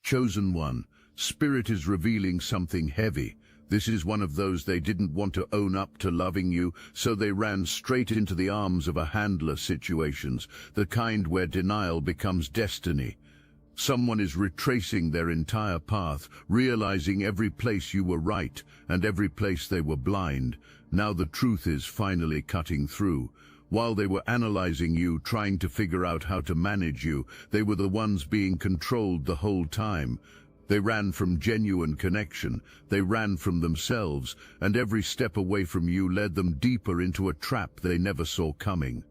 Chosen one, Spirit is revealing something heavy. This is one of those they didn't want to own up to loving you, so they ran straight into the arms of a handler situations, the kind where denial becomes destiny. Someone is retracing their entire path, realizing every place you were right and every place they were blind. Now the truth is finally cutting through. While they were analyzing you, trying to figure out how to manage you, they were the ones being controlled the whole time. They ran from genuine connection, they ran from themselves, and every step away from you led them deeper into a trap they never saw coming.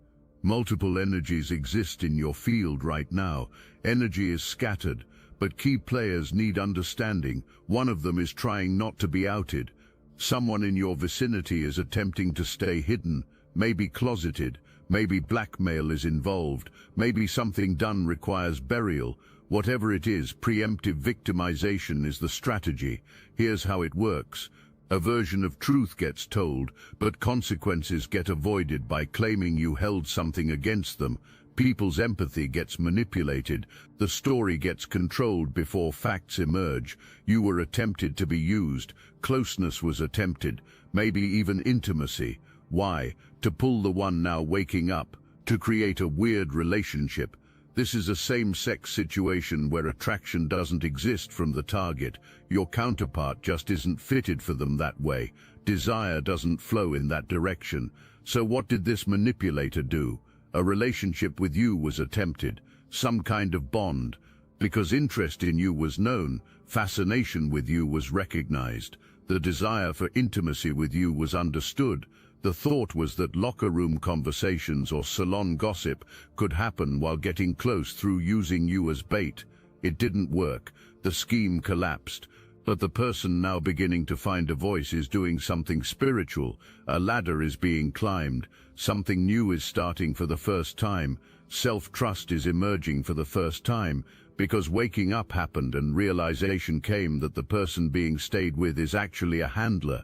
Multiple energies exist in your field right now. Energy is scattered, but key players need understanding. One of them is trying not to be outed. Someone in your vicinity is attempting to stay hidden, maybe closeted, maybe blackmail is involved, maybe something done requires burial. Whatever it is, preemptive victimization is the strategy. Here's how it works. A version of truth gets told, but consequences get avoided by claiming you held something against them. People's empathy gets manipulated. The story gets controlled before facts emerge. You were attempted to be used. Closeness was attempted, maybe even intimacy. Why? To pull the one now waking up, to create a weird relationship. This is a same-sex situation where attraction doesn't exist from the target. Your counterpart just isn't fitted for them that way. Desire doesn't flow in that direction. So what did this manipulator do? A relationship with you was attempted, some kind of bond. Because interest in you was known, fascination with you was recognized. The desire for intimacy with you was understood. The thought was that locker room conversations or salon gossip could happen while getting close through using you as bait. It didn't work. The scheme collapsed. But the person now beginning to find a voice is doing something spiritual. A ladder is being climbed. Something new is starting for the first time. Self-trust is emerging for the first time, because waking up happened and realization came that the person being stayed with is actually a handler.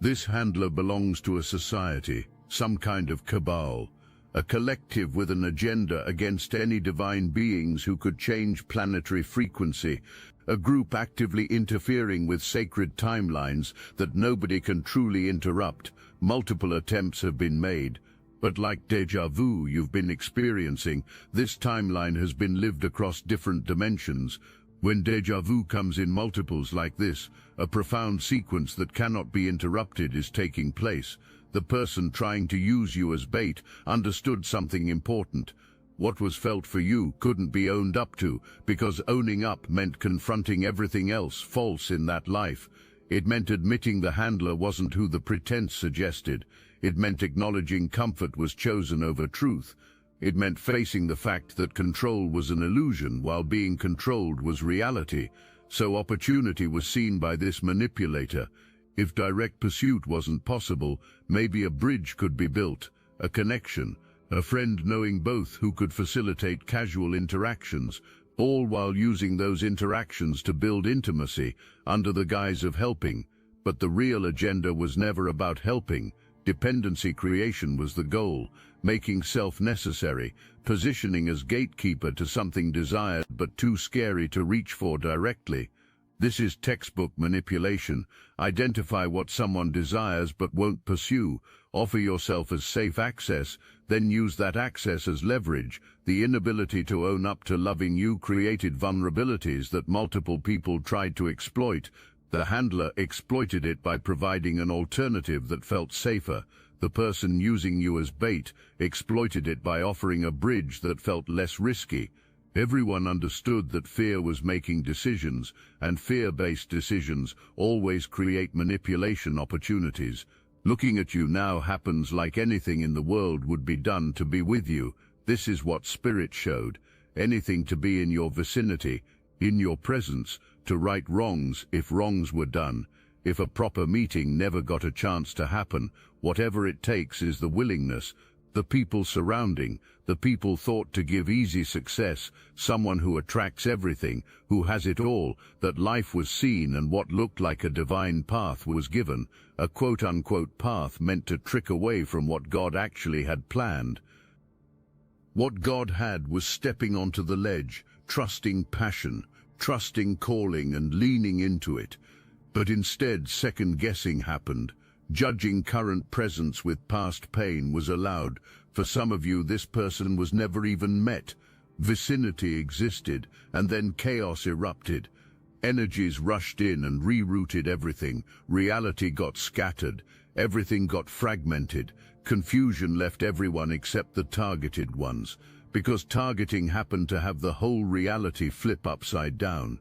This handler belongs to a society, some kind of cabal, a collective with an agenda against any divine beings who could change planetary frequency, a group actively interfering with sacred timelines that nobody can truly interrupt. Multiple attempts have been made, but like déjà vu you've been experiencing, this timeline has been lived across different dimensions. When déjà vu comes in multiples like this, a profound sequence that cannot be interrupted is taking place. The person trying to use you as bait understood something important. What was felt for you couldn't be owned up to, because owning up meant confronting everything else false in that life. It meant admitting the handler wasn't who the pretense suggested. It meant acknowledging comfort was chosen over truth. It meant facing the fact that control was an illusion while being controlled was reality. So opportunity was seen by this manipulator. If direct pursuit wasn't possible, maybe a bridge could be built, a connection, a friend knowing both who could facilitate casual interactions, all while using those interactions to build intimacy under the guise of helping. But the real agenda was never about helping. Dependency creation was the goal, making self necessary, positioning as gatekeeper to something desired but too scary to reach for directly. This is textbook manipulation. Identify what someone desires but won't pursue. Offer yourself as safe access, then use that access as leverage. The inability to own up to loving you created vulnerabilities that multiple people tried to exploit. The handler exploited it by providing an alternative that felt safer. The person using you as bait exploited it by offering a bridge that felt less risky. Everyone understood that fear was making decisions, and fear-based decisions always create manipulation opportunities. Looking at you now happens like anything in the world would be done to be with you. This is what Spirit showed. Anything to be in your vicinity, in your presence, to right wrongs if wrongs were done. If a proper meeting never got a chance to happen, whatever it takes is the willingness, the people surrounding, the people thought to give easy success, someone who attracts everything, who has it all, that life was seen and what looked like a divine path was given, a quote-unquote path meant to trick away from what God actually had planned. What God had was stepping onto the ledge, trusting passion, trusting calling and leaning into it. But instead, second-guessing happened. Judging current presence with past pain was allowed. For some of you, this person was never even met. Vicinity existed, and then chaos erupted. Energies rushed in and rerouted everything. Reality got scattered. Everything got fragmented. Confusion left everyone except the targeted ones, because targeting happened to have the whole reality flip upside down.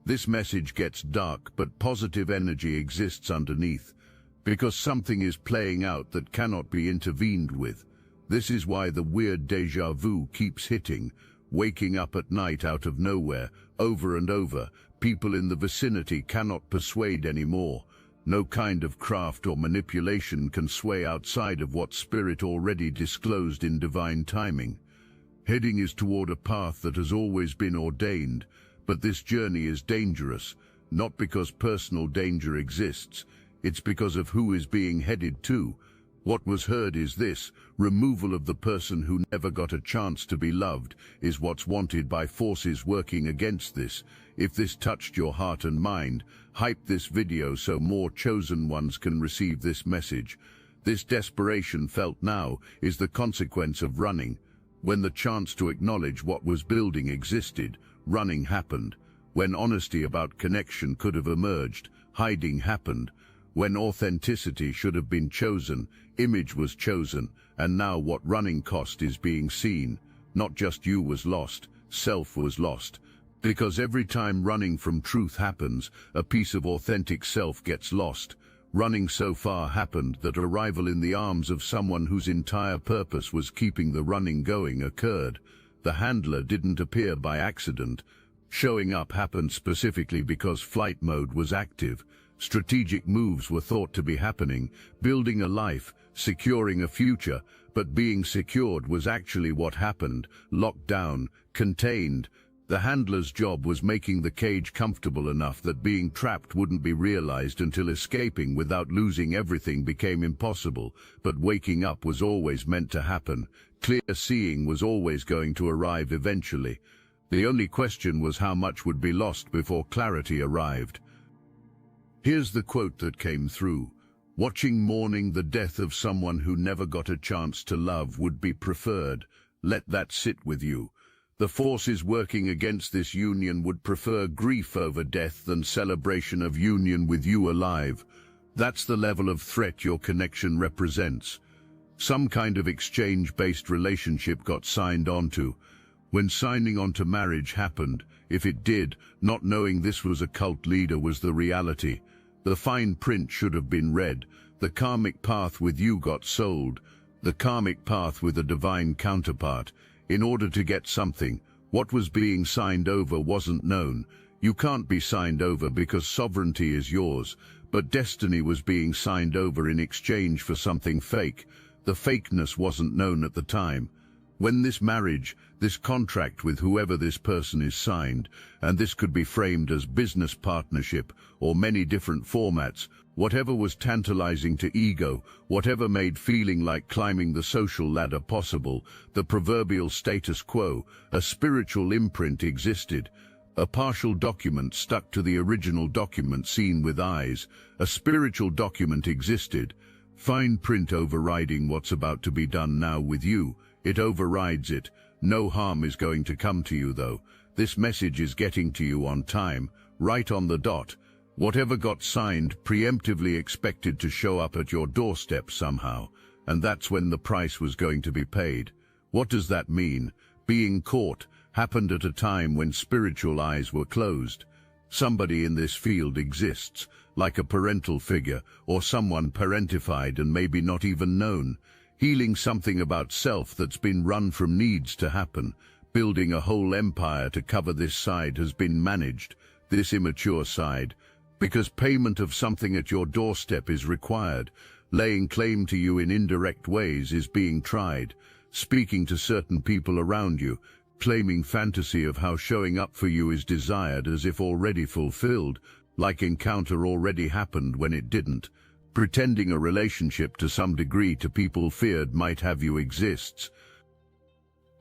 This message gets dark, but positive energy exists underneath, because something is playing out that cannot be intervened with. This is why the weird déjà vu keeps hitting, waking up at night out of nowhere, over and over. People in the vicinity cannot persuade anymore. No kind of craft or manipulation can sway outside of what Spirit already disclosed in divine timing. Heading is toward a path that has always been ordained, but this journey is dangerous, not because personal danger exists. It's because of who is being headed to. What was heard is this: removal of the person who never got a chance to be loved is what's wanted by forces working against this. If this touched your heart and mind, hype this video so more chosen ones can receive this message. This desperation felt now is the consequence of running. When the chance to acknowledge what was building existed, running happened. When honesty about connection could have emerged, hiding happened. When authenticity should have been chosen, image was chosen, and now what running cost is being seen. Not just you was lost, self was lost. Because every time running from truth happens, a piece of authentic self gets lost. Running so far happened that arrival in the arms of someone whose entire purpose was keeping the running going occurred. The handler didn't appear by accident. Showing up happened specifically because flight mode was active. Strategic moves were thought to be happening, building a life, securing a future, but being secured was actually what happened, locked down, contained. The handler's job was making the cage comfortable enough that being trapped wouldn't be realized until escaping without losing everything became impossible, but waking up was always meant to happen. Clear seeing was always going to arrive eventually. The only question was how much would be lost before clarity arrived. Here's the quote that came through. Watching mourning the death of someone who never got a chance to love would be preferred. Let that sit with you. The forces working against this union would prefer grief over death than celebration of union with you alive. That's the level of threat your connection represents. Some kind of exchange-based relationship got signed onto. When signing onto marriage happened, if it did, not knowing this was a cult leader was the reality. The fine print should have been read. The karmic path with you got sold. The karmic path with a divine counterpart. In order to get something, what was being signed over wasn't known. You can't be signed over because sovereignty is yours, but destiny was being signed over in exchange for something fake. The fakeness wasn't known at the time. When this marriage, this contract with whoever this person is signed, and this could be framed as business partnership or many different formats, whatever was tantalizing to ego, whatever made feeling like climbing the social ladder possible, the proverbial status quo, a spiritual imprint existed. A partial document stuck to the original document seen with eyes. A spiritual document existed. Fine print overriding what's about to be done now with you. It overrides it. No harm is going to come to you, though. This message is getting to you on time, right on the dot. Whatever got signed preemptively expected to show up at your doorstep somehow, and that's when the price was going to be paid. What does that mean? Being caught happened at a time when spiritual eyes were closed. Somebody in this field exists, like a parental figure, or someone parentified and maybe not even known. Healing something about self that's been run from needs to happen. Building a whole empire to cover this side has been managed, this immature side, because payment of something at your doorstep is required. Laying claim to you in indirect ways is being tried. Speaking to certain people around you, claiming fantasy of how showing up for you is desired as if already fulfilled, like encounter already happened when it didn't. Pretending a relationship to some degree to people feared might have you exists.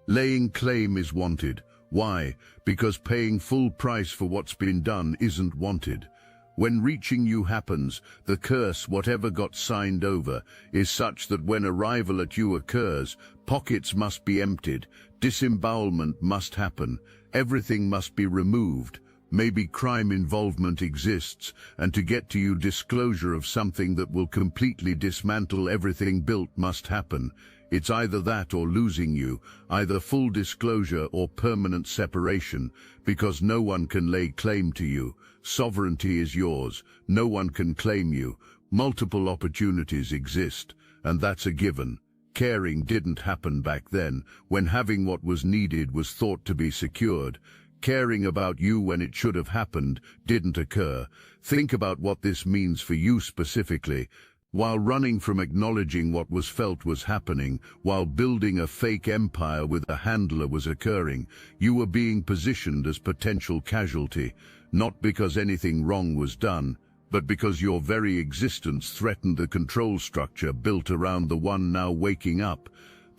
Laying claim is wanted. Why? Because paying full price for what's been done isn't wanted. When reaching you happens, the curse, whatever got signed over, is such that when arrival at you occurs, pockets must be emptied, disembowelment must happen, everything must be removed. Maybe crime involvement exists, and to get to you disclosure of something that will completely dismantle everything built must happen. It's either that or losing you, either full disclosure or permanent separation, because no one can lay claim to you. Sovereignty is yours. No one can claim you. Multiple opportunities exist, and that's a given. Caring didn't happen back then, when having what was needed was thought to be secured. Caring about you when it should have happened didn't occur. Think about what this means for you specifically. While running from acknowledging what was felt was happening, while building a fake empire with a handler was occurring, you were being positioned as potential casualty, not because anything wrong was done, but because your very existence threatened the control structure built around the one now waking up.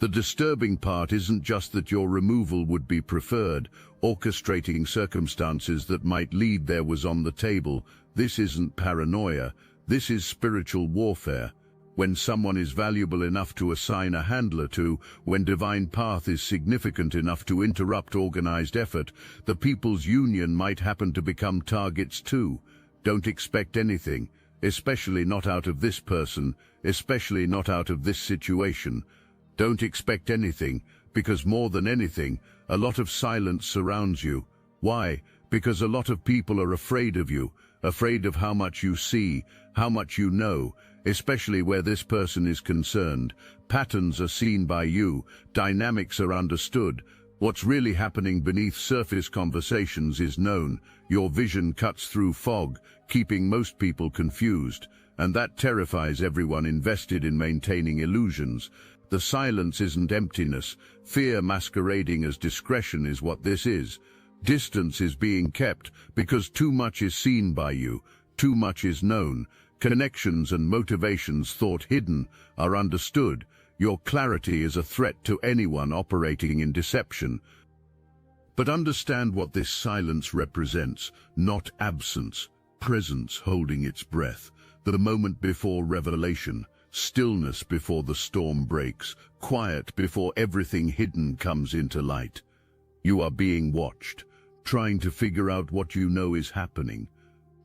The disturbing part isn't just that your removal would be preferred. Orchestrating circumstances that might lead there was on the table. This isn't paranoia. This is spiritual warfare. When someone is valuable enough to assign a handler to, when divine path is significant enough to interrupt organized effort, the people's union might happen to become targets too. Don't expect anything, especially not out of this person, especially not out of this situation. Don't expect anything, because more than anything, a lot of silence surrounds you. Why? Because a lot of people are afraid of you, afraid of how much you see, how much you know, especially where this person is concerned. Patterns are seen by you, dynamics are understood. What's really happening beneath surface conversations is known. Your vision cuts through fog, keeping most people confused, and that terrifies everyone invested in maintaining illusions. The silence isn't emptiness. Fear masquerading as discretion is what this is. Distance is being kept because too much is seen by you, too much is known. Connections and motivations thought hidden are understood. Your clarity is a threat to anyone operating in deception. But understand what this silence represents, not absence, presence holding its breath, the moment before revelation. Stillness before the storm breaks, quiet before everything hidden comes into light. You are being watched, trying to figure out what you know is happening,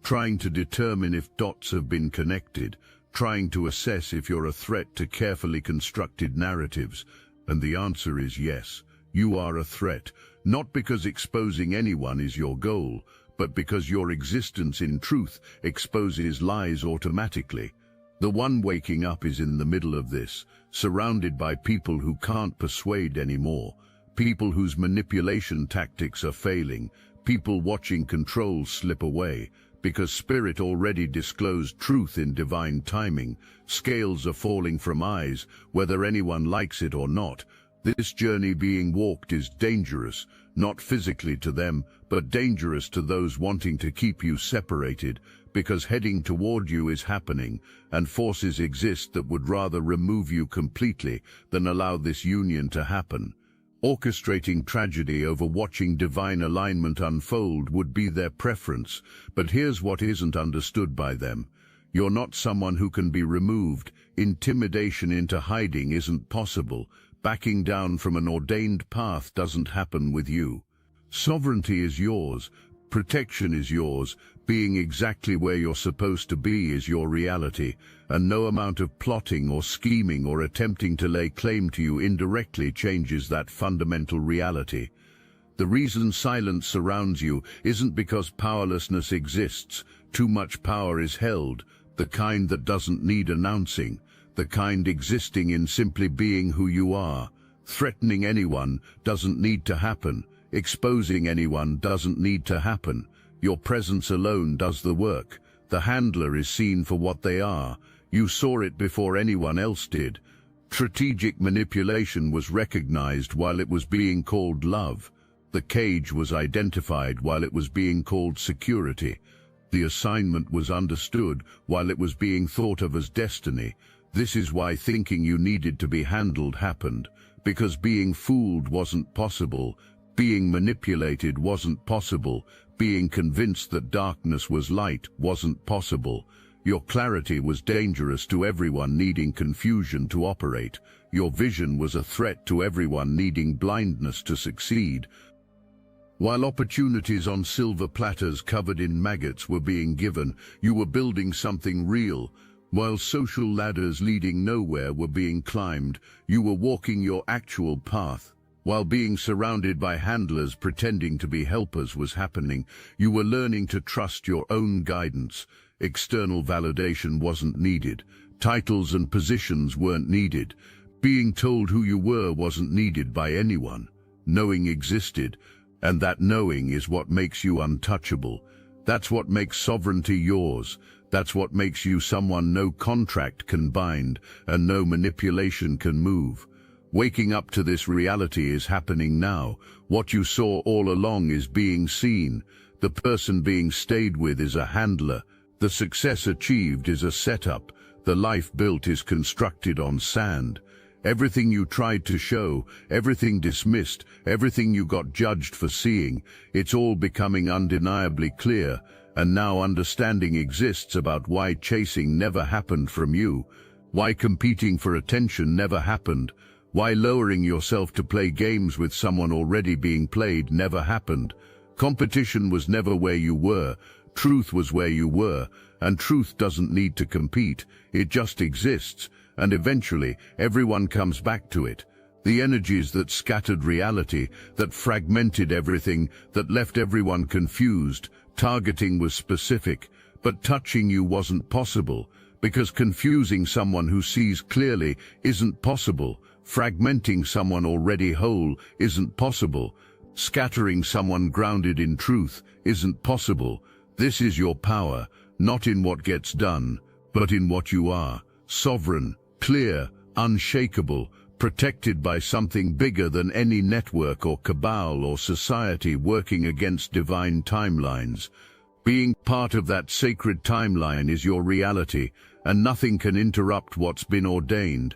trying to determine if dots have been connected, trying to assess if you're a threat to carefully constructed narratives. And the answer is yes, you are a threat, not because exposing anyone is your goal, but because your existence in truth exposes lies automatically. The one waking up is in the middle of this, surrounded by people who can't persuade anymore, people whose manipulation tactics are failing, people watching control slip away, because spirit already disclosed truth in divine timing. Scales are falling from eyes, whether anyone likes it or not. This journey being walked is dangerous, not physically to them, but dangerous to those wanting to keep you separated, because heading toward you is happening, and forces exist that would rather remove you completely than allow this union to happen. Orchestrating tragedy over watching divine alignment unfold would be their preference, but here's what isn't understood by them. You're not someone who can be removed. Intimidation into hiding isn't possible. Backing down from an ordained path doesn't happen with you. Sovereignty is yours. Protection is yours. Being exactly where you're supposed to be is your reality, and no amount of plotting or scheming or attempting to lay claim to you indirectly changes that fundamental reality. The reason silence surrounds you isn't because powerlessness exists. Too much power is held, the kind that doesn't need announcing, the kind existing in simply being who you are. Threatening anyone doesn't need to happen. Exposing anyone doesn't need to happen. Your presence alone does the work. The handler is seen for what they are. You saw it before anyone else did. Strategic manipulation was recognized while it was being called love. The cage was identified while it was being called security. The assignment was understood while it was being thought of as destiny. This is why thinking you needed to be handled happened, because being fooled wasn't possible. Being manipulated wasn't possible. Being convinced that darkness was light wasn't possible. Your clarity was dangerous to everyone needing confusion to operate. Your vision was a threat to everyone needing blindness to succeed. While opportunities on silver platters covered in maggots were being given, you were building something real. While social ladders leading nowhere were being climbed, you were walking your actual path. While being surrounded by handlers pretending to be helpers was happening, you were learning to trust your own guidance. External validation wasn't needed. Titles and positions weren't needed. Being told who you were wasn't needed by anyone. Knowing existed, and that knowing is what makes you untouchable. That's what makes sovereignty yours. That's what makes you someone no contract can bind and no manipulation can move. Waking up to this reality is happening now. What you saw all along is being seen. The person being stayed with is a handler. The success achieved is a setup. The life built is constructed on sand. Everything you tried to show, everything dismissed, everything you got judged for seeing, it's all becoming undeniably clear. And now understanding exists about why chasing never happened from you, why competing for attention never happened, why lowering yourself to play games with someone already being played never happened. Competition was never where you were, truth was where you were, and truth doesn't need to compete, it just exists, and eventually everyone comes back to it. The energies that scattered reality, that fragmented everything, that left everyone confused. Targeting was specific, but touching you wasn't possible, because confusing someone who sees clearly isn't possible. Fragmenting someone already whole isn't possible. Scattering someone grounded in truth isn't possible. This is your power, not in what gets done, but in what you are. Sovereign, clear, unshakable, protected by something bigger than any network or cabal or society working against divine timelines. Being part of that sacred timeline is your reality, and nothing can interrupt what's been ordained.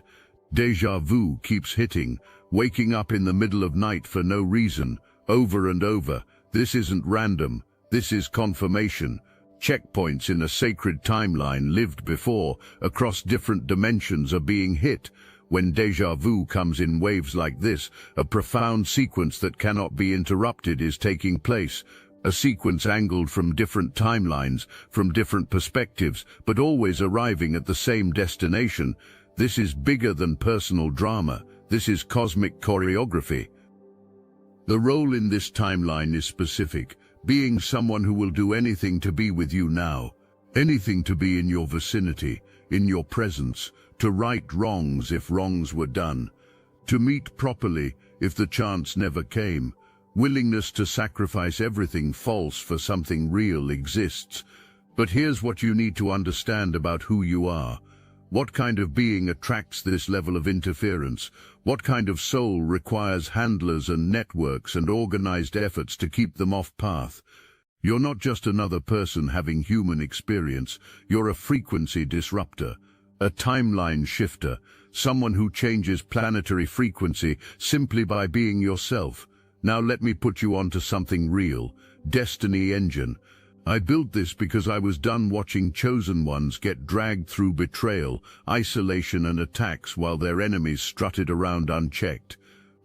Deja vu keeps hitting, waking up in the middle of night for no reason, over and over. This isn't random, this is confirmation. Checkpoints in a sacred timeline lived before, across different dimensions, are being hit. When deja vu comes in waves like this, a profound sequence that cannot be interrupted is taking place. A sequence angled from different timelines, from different perspectives, but always arriving at the same destination. This is bigger than personal drama. This is cosmic choreography. The role in this timeline is specific, being someone who will do anything to be with you now, anything to be in your vicinity, in your presence, to right wrongs if wrongs were done, to meet properly if the chance never came. Willingness to sacrifice everything false for something real exists. But here's what you need to understand about who you are. What kind of being attracts this level of interference? What kind of soul requires handlers and networks and organized efforts to keep them off path? You're not just another person having human experience, you're a frequency disruptor. A timeline shifter, someone who changes planetary frequency simply by being yourself. Now let me put you onto something real. Destiny Engine. I built this because I was done watching chosen ones get dragged through betrayal, isolation and attacks while their enemies strutted around unchecked.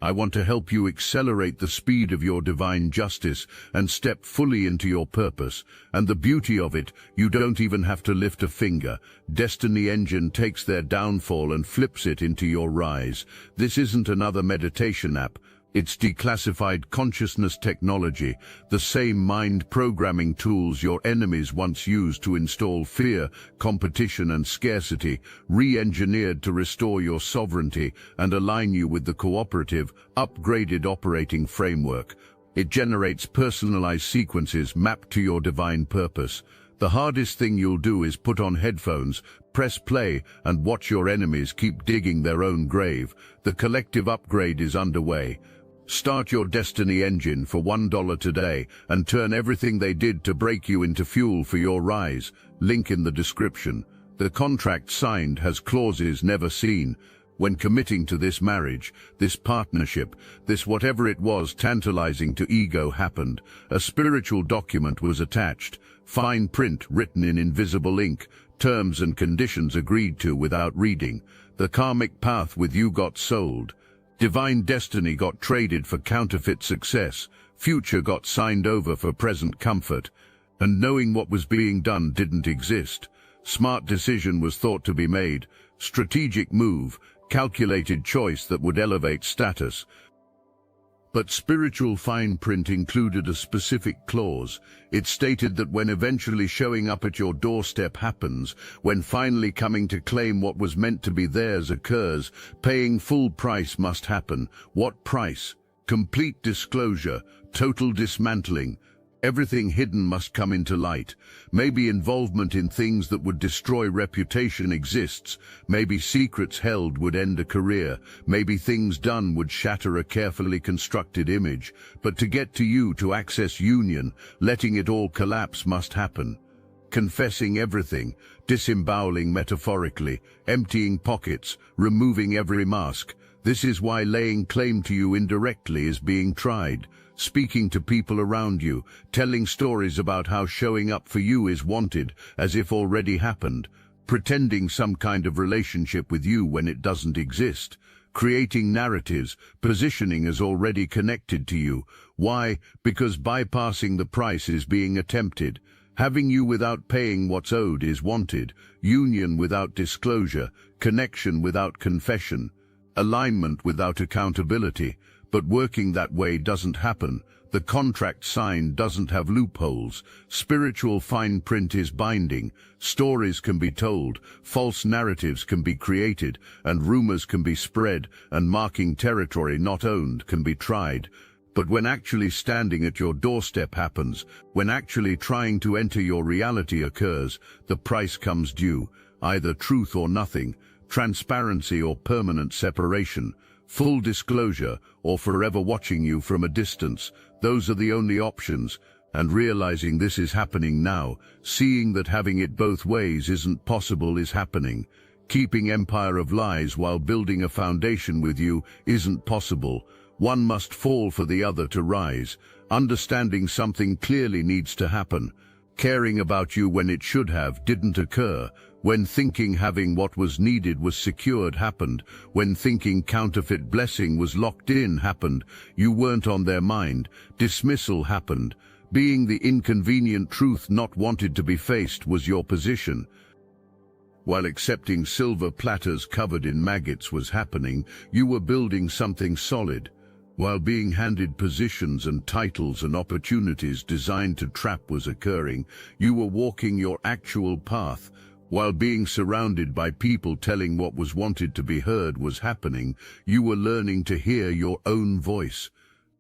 I want to help you accelerate the speed of your divine justice and step fully into your purpose. And the beauty of it, you don't even have to lift a finger. Destiny Engine takes their downfall and flips it into your rise. This isn't another meditation app. It's declassified consciousness technology, the same mind programming tools your enemies once used to install fear, competition and scarcity, re-engineered to restore your sovereignty and align you with the cooperative, upgraded operating framework. It generates personalized sequences mapped to your divine purpose. The hardest thing you'll do is put on headphones, press play, and watch your enemies keep digging their own grave. The collective upgrade is underway. Start your Destiny Engine for $1 today and turn everything they did to break you into fuel for your rise. Link in the description. The contract signed has clauses never seen. When committing to this marriage, this partnership, this whatever it was tantalizing to ego happened, a spiritual document was attached, fine print written in invisible ink, terms and conditions agreed to without reading. The karmic path with you got sold. Divine destiny got traded for counterfeit success. Future got signed over for present comfort. And knowing what was being done didn't exist. Smart decision was thought to be made. Strategic move. Calculated choice that would elevate status. But spiritual fine print included a specific clause. It stated that when eventually showing up at your doorstep happens, when finally coming to claim what was meant to be theirs occurs, paying full price must happen. What price? Complete disclosure, total dismantling. Everything hidden must come into light. Maybe involvement in things that would destroy reputation exists. Maybe secrets held would end a career. Maybe things done would shatter a carefully constructed image. But to get to you, to access union, letting it all collapse must happen. Confessing everything, disemboweling metaphorically, emptying pockets, removing every mask. This is why laying claim to you indirectly is being tried. Speaking to people around you, telling stories about how showing up for you is wanted, as if already happened, pretending some kind of relationship with you when it doesn't exist, creating narratives, positioning as already connected to you. Why? Because bypassing the price is being attempted. Having you without paying what's owed is wanted, union without disclosure, connection without confession, alignment without accountability. But working that way doesn't happen. The contract signed doesn't have loopholes. Spiritual fine print is binding. Stories can be told, false narratives can be created, and rumors can be spread, and marking territory not owned can be tried. But when actually standing at your doorstep happens, when actually trying to enter your reality occurs, the price comes due, either truth or nothing, transparency or permanent separation. Full disclosure, or forever watching you from a distance. Those are the only options. And realizing this is happening now, seeing that having it both ways isn't possible is happening. Keeping empire of lies while building a foundation with you isn't possible. One must fall for the other to rise. Understanding something clearly needs to happen. Caring about you when it should have didn't occur. When thinking having what was needed was secured happened. When thinking counterfeit blessing was locked in happened. You weren't on their mind. Dismissal happened. Being the inconvenient truth not wanted to be faced was your position. While accepting silver platters covered in maggots was happening, you were building something solid. While being handed positions and titles and opportunities designed to trap was occurring, you were walking your actual path. While being surrounded by people telling what was wanted to be heard was happening, you were learning to hear your own voice.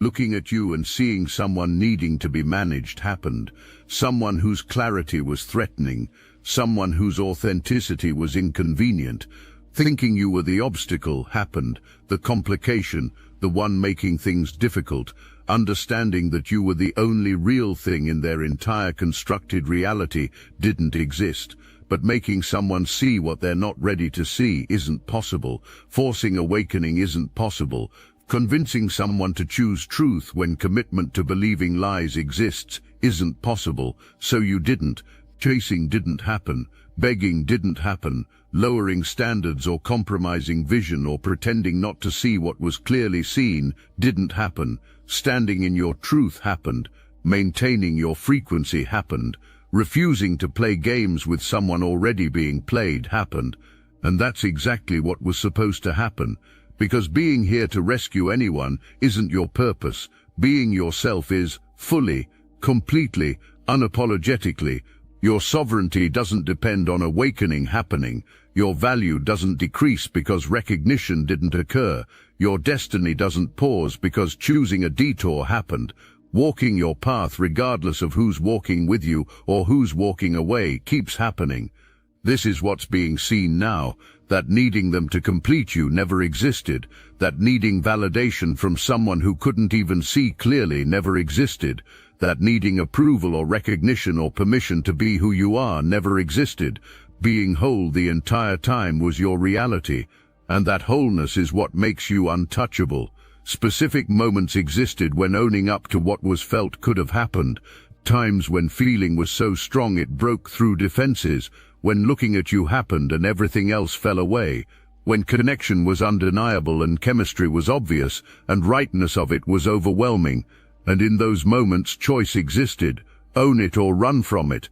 Looking at you and seeing someone needing to be managed happened. Someone whose clarity was threatening. Someone whose authenticity was inconvenient. Thinking you were the obstacle happened, the complication, the one making things difficult. Understanding that you were the only real thing in their entire constructed reality didn't exist. But making someone see what they're not ready to see isn't possible. Forcing awakening isn't possible. Convincing someone to choose truth when commitment to believing lies exists isn't possible. So you didn't. Chasing didn't happen. Begging didn't happen. Lowering standards or compromising vision or pretending not to see what was clearly seen didn't happen. Standing in your truth happened. Maintaining your frequency happened. Refusing to play games with someone already being played happened. And that's exactly what was supposed to happen. Because being here to rescue anyone isn't your purpose. Being yourself is, fully, completely, unapologetically. Your sovereignty doesn't depend on awakening happening. Your value doesn't decrease because recognition didn't occur. Your destiny doesn't pause because choosing a detour happened. Walking your path regardless of who's walking with you or who's walking away keeps happening. This is what's being seen now. That needing them to complete you never existed. That needing validation from someone who couldn't even see clearly never existed. That needing approval or recognition or permission to be who you are never existed. Being whole the entire time was your reality. And that wholeness is what makes you untouchable. Specific moments existed when owning up to what was felt could have happened. Times when feeling was so strong it broke through defenses. When looking at you happened and everything else fell away. When connection was undeniable and chemistry was obvious and rightness of it was overwhelming. And in those moments choice existed. Own it or run from it.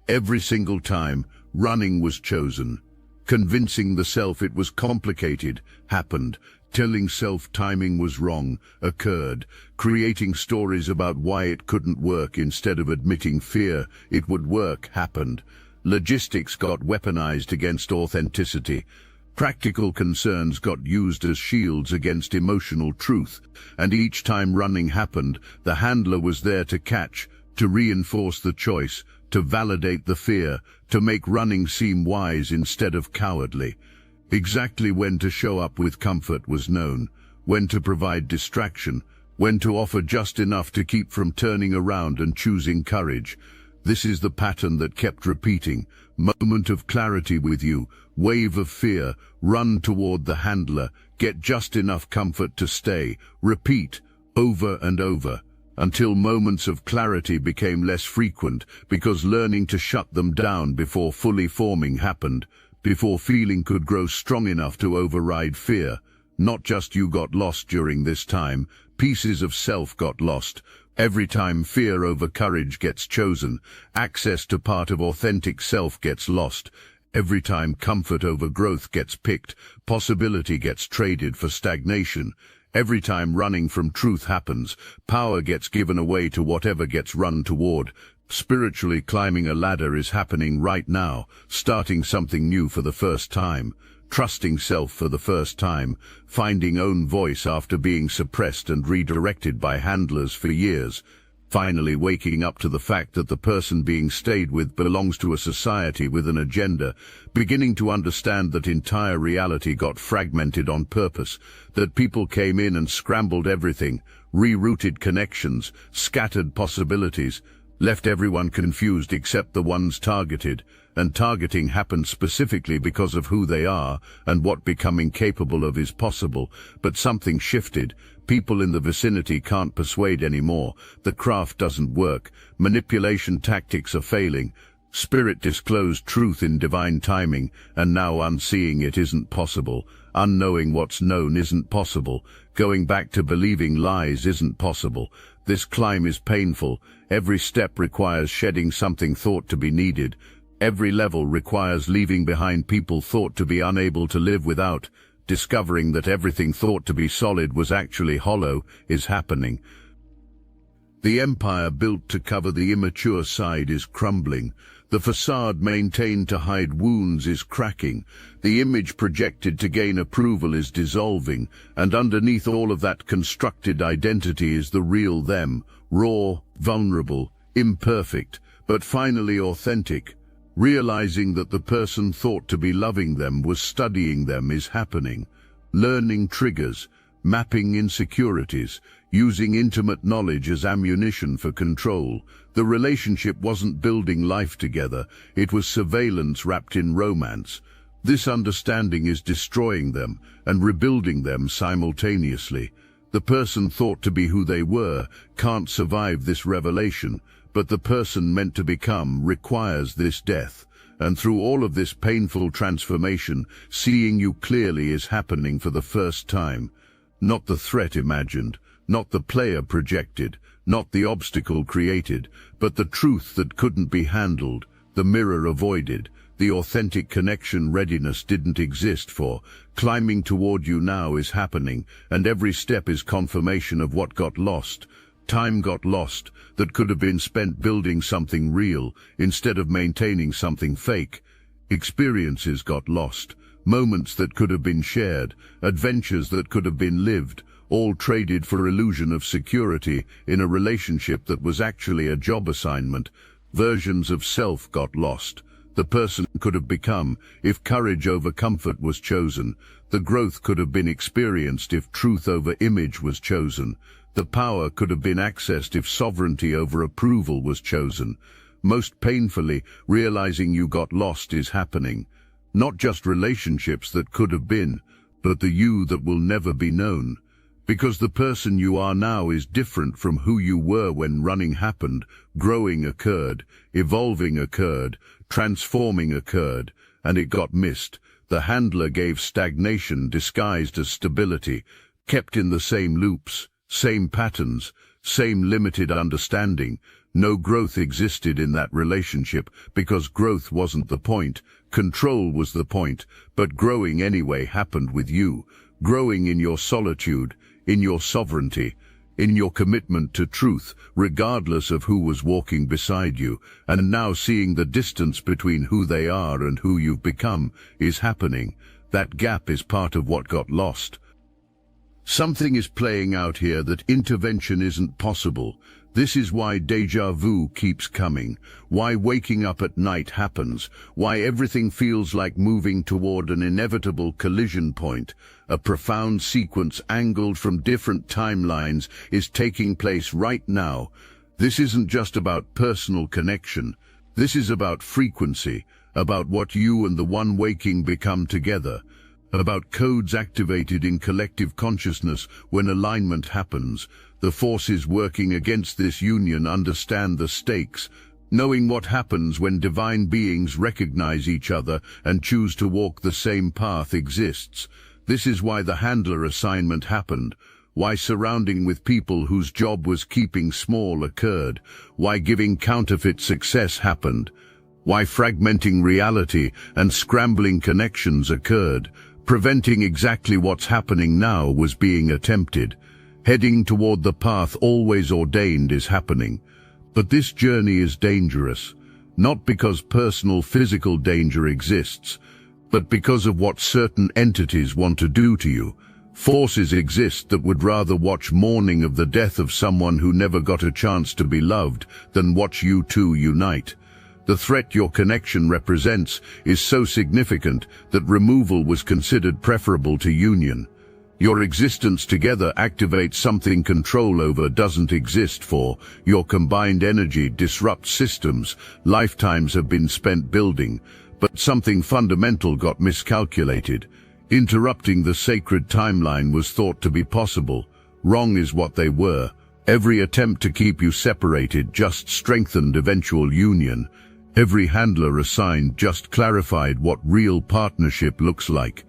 Every single time, running was chosen. Convincing the self it was complicated happened. Telling self timing was wrong occurred. Creating stories about why it couldn't work instead of admitting fear it would work happened. Logistics got weaponized against authenticity. Practical concerns got used as shields against emotional truth. And each time running happened, the handler was there to catch, to reinforce the choice, to validate the fear, to make running seem wise instead of cowardly. Exactly when to show up with comfort was known, when to provide distraction, when to offer just enough to keep from turning around and choosing courage. This is the pattern that kept repeating. Moment of clarity with you, wave of fear, run toward the handler, get just enough comfort to stay, repeat, over and over, until moments of clarity became less frequent because learning to shut them down before fully forming happened, before feeling could grow strong enough to override fear. Not just you got lost during this time, pieces of self got lost. Every time fear over courage gets chosen, access to part of authentic self gets lost. Every time comfort over growth gets picked, possibility gets traded for stagnation. Every time running from truth happens, power gets given away to whatever gets run toward. Spiritually climbing a ladder is happening right now, starting something new for the first time. Trusting self for the first time, finding own voice after being suppressed and redirected by handlers for years, finally waking up to the fact that the person being stayed with belongs to a society with an agenda, beginning to understand that entire reality got fragmented on purpose, that people came in and scrambled everything, rerouted connections, scattered possibilities, left everyone confused except the ones targeted, and targeting happened specifically because of who they are and what becoming capable of is possible. But something shifted. People in the vicinity can't persuade anymore. The craft doesn't work. Manipulation tactics are failing. Spirit disclosed truth in divine timing, and now unseeing it isn't possible. Unknowing what's known isn't possible. Going back to believing lies isn't possible. This climb is painful. Every step requires shedding something thought to be needed. Every level requires leaving behind people thought to be unable to live without. Discovering that everything thought to be solid was actually hollow is happening. The empire built to cover the immature side is crumbling. The facade maintained to hide wounds is cracking. The image projected to gain approval is dissolving. And underneath all of that constructed identity is the real them, raw, vulnerable, imperfect, but finally authentic. Realizing that the person thought to be loving them was studying them is happening. Learning triggers, mapping insecurities, using intimate knowledge as ammunition for control. The relationship wasn't building life together, it was surveillance wrapped in romance. This understanding is destroying them and rebuilding them simultaneously. The person thought to be who they were can't survive this revelation, but the person meant to become requires this death. And through all of this painful transformation, seeing you clearly is happening for the first time. Not the threat imagined, not the player projected, not the obstacle created, but the truth that couldn't be handled, the mirror avoided, the authentic connection readiness didn't exist for. Climbing toward you now is happening, and every step is confirmation of what got lost. Time got lost that could have been spent building something real instead of maintaining something fake. Experiences got lost, moments that could have been shared, adventures that could have been lived, all traded for illusion of security in a relationship that was actually a job assignment. Versions of self got lost. The person could have become if courage over comfort was chosen. The growth could have been experienced if truth over image was chosen. The power could have been accessed if sovereignty over approval was chosen. Most painfully, realizing you got lost is happening. Not just relationships that could have been, but the you that will never be known. Because the person you are now is different from who you were when running happened, growing occurred, evolving occurred, transforming occurred, and it got missed. The handler gave stagnation disguised as stability, kept in the same loops, same patterns, same limited understanding. No growth existed in that relationship because growth wasn't the point. Control was the point, but growing anyway happened with you. Growing in your solitude, in your sovereignty, in your commitment to truth, regardless of who was walking beside you, and now seeing the distance between who they are and who you've become is happening. That gap is part of what got lost. Something is playing out here that intervention isn't possible. This is why déjà vu keeps coming, why waking up at night happens, why everything feels like moving toward an inevitable collision point. A profound sequence angled from different timelines is taking place right now. This isn't just about personal connection. This is about frequency, about what you and the one waking become together, about codes activated in collective consciousness when alignment happens. The forces working against this union understand the stakes, knowing what happens when divine beings recognize each other and choose to walk the same path exists. This is why the handler assignment happened, why surrounding with people whose job was keeping small occurred, why giving counterfeit success happened, why fragmenting reality and scrambling connections occurred. Preventing exactly what's happening now was being attempted. Heading toward the path always ordained is happening. But this journey is dangerous, not because personal physical danger exists, but because of what certain entities want to do to you. Forces exist that would rather watch mourning of the death of someone who never got a chance to be loved than watch you two unite. The threat your connection represents is so significant that removal was considered preferable to union. Your existence together activates something control over doesn't exist for. Your combined energy disrupts systems lifetimes have been spent building, but something fundamental got miscalculated. Interrupting the sacred timeline was thought to be possible. Wrong is what they were. Every attempt to keep you separated just strengthened eventual union. Every handler assigned just clarified what real partnership looks like.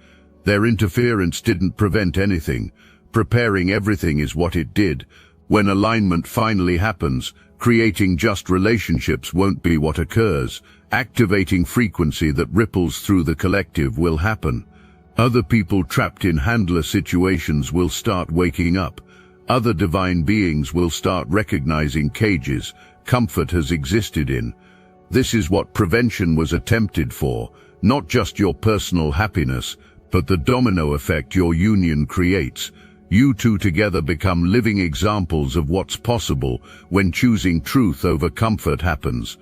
Their interference didn't prevent anything. Preparing everything is what it did. When alignment finally happens, creating just relationships won't be what occurs. Activating frequency that ripples through the collective will happen. Other people trapped in handler situations will start waking up. Other divine beings will start recognizing cages comfort has existed in. This is what prevention was attempted for, not just your personal happiness, but the domino effect your union creates. You two together become living examples of what's possible when choosing truth over comfort happens.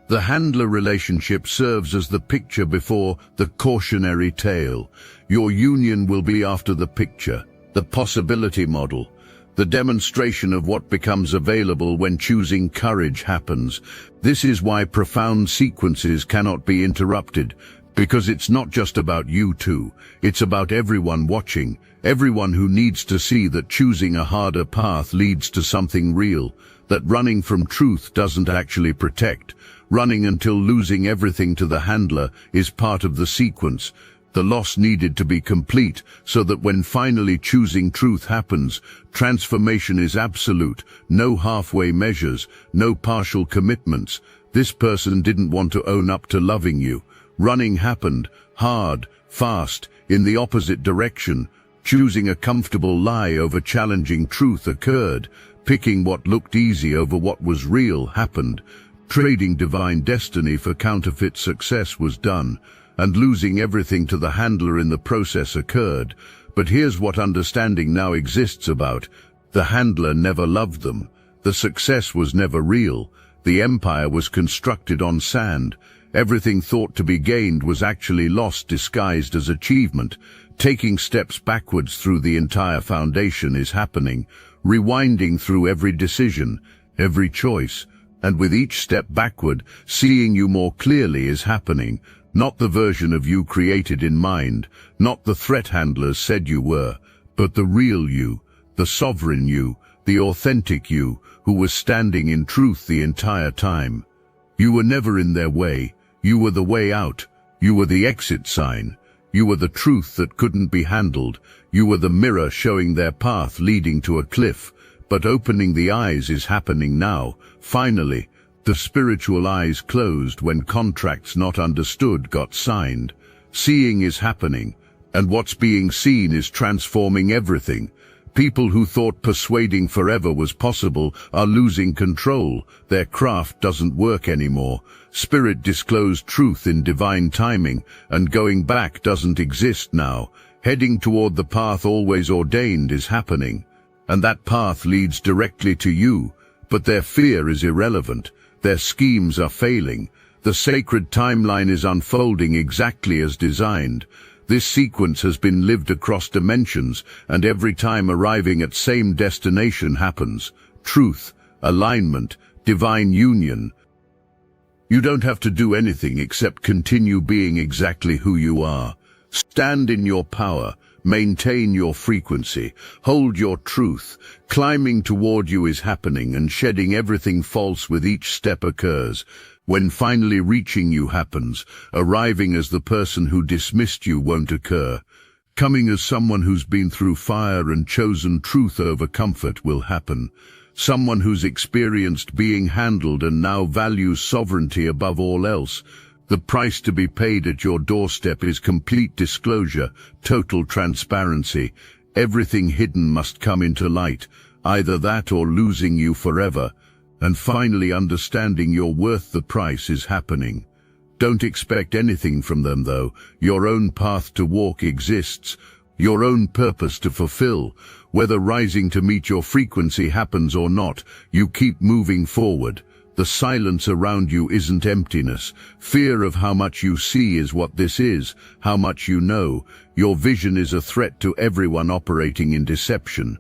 The handler relationship serves as the picture before the cautionary tale. Your union will be after the picture, the possibility model, the demonstration of what becomes available when choosing courage happens. This is why profound sequences cannot be interrupted, because it's not just about you two, it's about everyone watching, everyone who needs to see that choosing a harder path leads to something real, that running from truth doesn't actually protect. Running until losing everything to the handler is part of the sequence. The loss needed to be complete so that when finally choosing truth happens, transformation is absolute, no halfway measures, no partial commitments. This person didn't want to own up to loving you. Running happened, hard, fast, in the opposite direction. Choosing a comfortable lie over challenging truth occurred. Picking what looked easy over what was real happened. Trading divine destiny for counterfeit success was done, and losing everything to the handler in the process occurred. But here's what understanding now exists about. The handler never loved them. The success was never real. The empire was constructed on sand. Everything thought to be gained was actually lost disguised as achievement. Taking steps backwards through the entire foundation is happening, rewinding through every decision, every choice, and with each step backward, seeing you more clearly is happening. Not the version of you created in mind, not the threat handlers said you were, but the real you, the sovereign you, the authentic you, who was standing in truth the entire time. You were never in their way. You were the way out. You were the exit sign. You were the truth that couldn't be handled. You were the mirror showing their path leading to a cliff. But opening the eyes is happening now. Finally, the spiritual eyes closed when contracts not understood got signed. Seeing is happening, and what's being seen is transforming everything. People who thought persuading forever was possible are losing control. Their craft doesn't work anymore. Spirit disclosed truth in divine timing, and going back doesn't exist now. Heading toward the path always ordained is happening. And that path leads directly to you. But their fear is irrelevant. Their schemes are failing. The sacred timeline is unfolding exactly as designed. This sequence has been lived across dimensions, and every time arriving at same destination happens. Truth, alignment, divine union. You don't have to do anything except continue being exactly who you are. Stand in your power, maintain your frequency, hold your truth. Climbing toward you is happening, and shedding everything false with each step occurs. When finally reaching you happens, arriving as the person who dismissed you won't occur. Coming as someone who's been through fire and chosen truth over comfort will happen. Someone who's experienced being handled and now values sovereignty above all else. The price to be paid at your doorstep is complete disclosure, total transparency. Everything hidden must come into light, either that or losing you forever. And finally understanding your worth, the price is happening. Don't expect anything from them though. Your own path to walk exists, your own purpose to fulfill. Whether rising to meet your frequency happens or not, you keep moving forward. The silence around you isn't emptiness. Fear of how much you see is what this is, how much you know. Your vision is a threat to everyone operating in deception.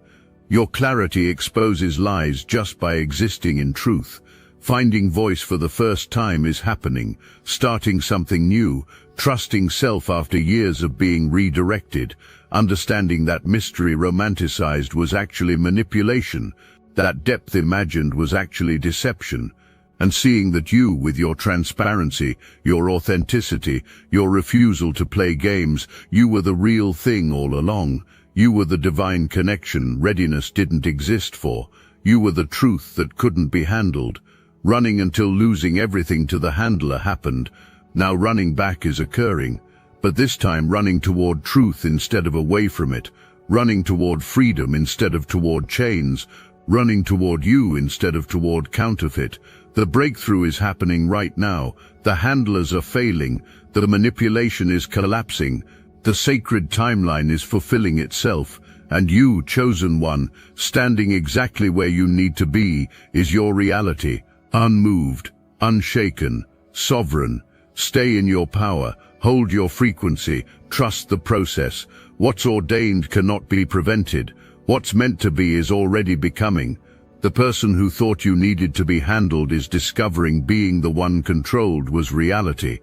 Your clarity exposes lies just by existing in truth. Finding voice for the first time is happening, starting something new, trusting self after years of being redirected, understanding that mystery romanticized was actually manipulation, that depth imagined was actually deception, and seeing that you, with your transparency, your authenticity, your refusal to play games, you were the real thing all along. You were the divine connection readiness didn't exist for. You were the truth that couldn't be handled. Running until losing everything to the handler happened. Now running back is occurring, but this time running toward truth instead of away from it. Running toward freedom instead of toward chains. Running toward you instead of toward counterfeit. The breakthrough is happening right now. The handlers are failing. The manipulation is collapsing. The sacred timeline is fulfilling itself, and you, chosen one, standing exactly where you need to be, is your reality, unmoved, unshaken, sovereign. Stay in your power, hold your frequency, trust the process. What's ordained cannot be prevented. What's meant to be is already becoming. The person who thought you needed to be handled is discovering being the one controlled was reality.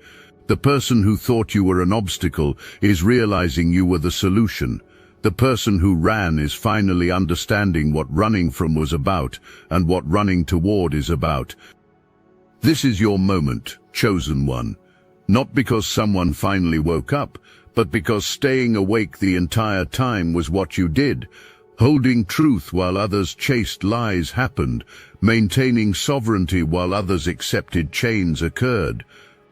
The person who thought you were an obstacle is realizing you were the solution. The person who ran is finally understanding what running from was about and what running toward is about. This is your moment, chosen one. Not because someone finally woke up, but because staying awake the entire time was what you did. Holding truth while others chased lies happened. Maintaining sovereignty while others accepted chains occurred.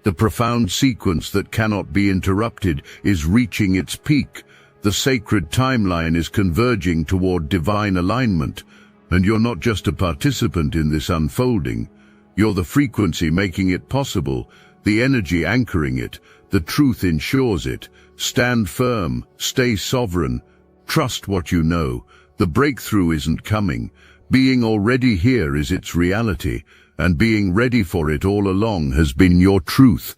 The profound sequence that cannot be interrupted is reaching its peak. The sacred timeline is converging toward divine alignment. And you're not just a participant in this unfolding. You're the frequency making it possible, the energy anchoring it, the truth ensures it. Stand firm, stay sovereign, trust what you know. The breakthrough isn't coming. Being already here is its reality. And being ready for it all along has been your truth.